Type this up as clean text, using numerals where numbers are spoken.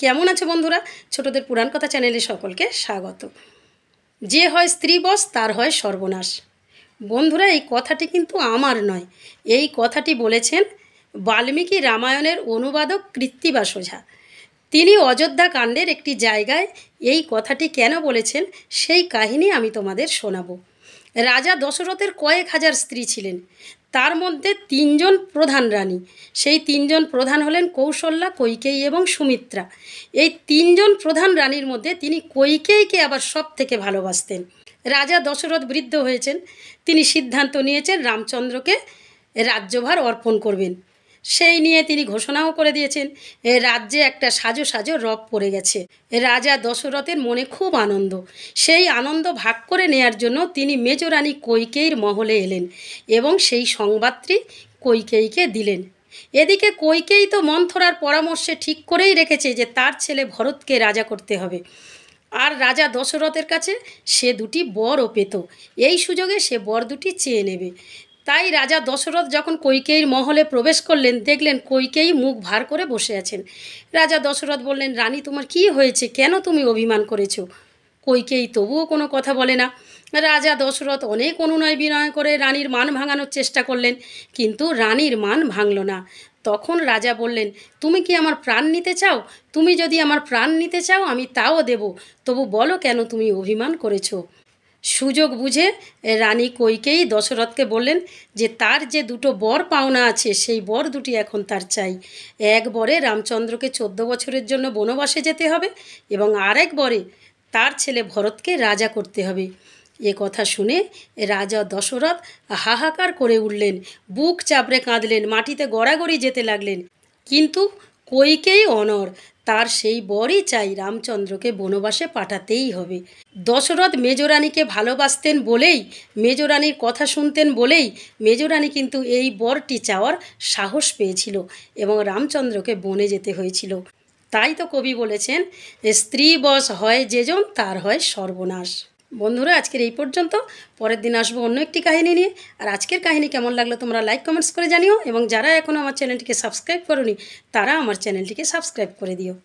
কেমন আছে বন্ধুরা? ছোটদের পুরাণ কথা চ্যানেলে সকলকে স্বাগত। যে হয় স্ত্রী বশ তার হয় সর্বনাশ। বন্ধুরা, এই কথাটি কিন্তু আমার নয়, এই কথাটি বলেছেন বাল্মীকি রামায়ণের অনুবাদক কৃত্তিবাস ওঝা। তিনি অযোধ্যা কাণ্ডের একটি জায়গায় এই কথাটি কেন বলেছেন সেই কাহিনী আমি তোমাদের শোনাবো। রাজা দশরথের কয়েক হাজার স্ত্রী ছিলেন, তার মধ্যে তিনজন প্রধান রানী। সেই তিনজন প্রধান হলেন কৌশল্যা, কৈকেয়ী এবং সুমিত্রা। এই তিনজন প্রধান রানীর মধ্যে তিনি কৈকেয়ীকে আবার সব থেকে ভালোবাসতেন। রাজা দশরথ বৃদ্ধ হয়েছেন, তিনি সিদ্ধান্ত নিয়েছেন রামচন্দ্রকে রাজ্যভার অর্পণ করবেন। সেই নিয়ে তিনি ঘোষণাও করে দিয়েছেন রাজ্যে একটা সাজো সাজো রব পড়ে গেছে। রাজা দশরথের মনে খুব আনন্দ। সেই আনন্দ ভাগ করে নেয়ার জন্য তিনি মেজরানী কৈকেয়ীর মহলে এলেন এবং সেই সংবাদটি কৈকেয়ীকে দিলেন। এদিকে কৈকেয়ী তো মন্থরার পরামর্শে ঠিক করেই রেখেছে যে তার ছেলে ভরতকে রাজা করতে হবে, আর রাজা দশরথের কাছে সে দুটি বরও পেত। এই সুযোগে সে বর দুটি চেয়ে নেবে। তাই রাজা দশরথ যখন কৈকেয়ীর মহলে প্রবেশ করলেন, দেখলেন কৈকেয়ী মুখ ভার করে বসে আছেন। রাজা দশরথ বললেন, রানী তোমার কি হয়েছে, কেন তুমি অভিমান করেছো? কৈকেয়ী তবুও কোনো কথা বলে না। রাজা দশরথ অনেক অনুনয় বিনয় করে রানীর মান ভাঙানোর চেষ্টা করলেন, কিন্তু রানীর মান ভাঙল না। তখন রাজা বললেন, তুমি কি আমার প্রাণ নিতে চাও? তুমি যদি আমার প্রাণ নিতে চাও আমি তাও দেব, তবু বলো কেন তুমি অভিমান করেছো? সুযোগ বুঝে রানী কৈকেয়ী দশরথকে বললেন যে তার যে দুটো বর পাওনা আছে সেই বর দুটি এখন তার চাই। এক বরে রামচন্দ্রকে 14 বছরের জন্য বনবাসে যেতে হবে এবং আরেক বরে তার ছেলে ভরতকে রাজা করতে হবে। এ কথা শুনে রাজা দশরথ হাহাকার করে উঠলেন, বুক চাপড়ে কাঁদলেন, মাটিতে গড়াগড়ি যেতে লাগলেন। কিন্তু কৈকেয়ী অনড়, তার সেই বরই চাই, রামচন্দ্রকে বনবাসে পাঠাতেই হবে। দশরথ মেজরানীকে ভালোবাসতেন বলেই, মেজরানীর কথা শুনতেন বলেই মেজরানী কিন্তু এই বরটি চাওয়ার সাহস পেয়েছিল এবং রামচন্দ্রকে বনে যেতে হয়েছিল। তাই তো কবি বলেছেন, স্ত্রী বশ হয় যেজন তার হয় সর্বনাশ। বন্ধুরা, আজকের এই পর্যন্ত। পরের দিন আসবো অন্য একটি কাহিনী নিয়ে। আর আজকের কাহিনী কেমন লাগলো তোমরা লাইক কমেন্টস করে জানিও, এবং যারা এখনও আমার চ্যানেলটিকে সাবস্ক্রাইব করোনি তারা আমার চ্যানেলটিকে সাবস্ক্রাইব করে দিও।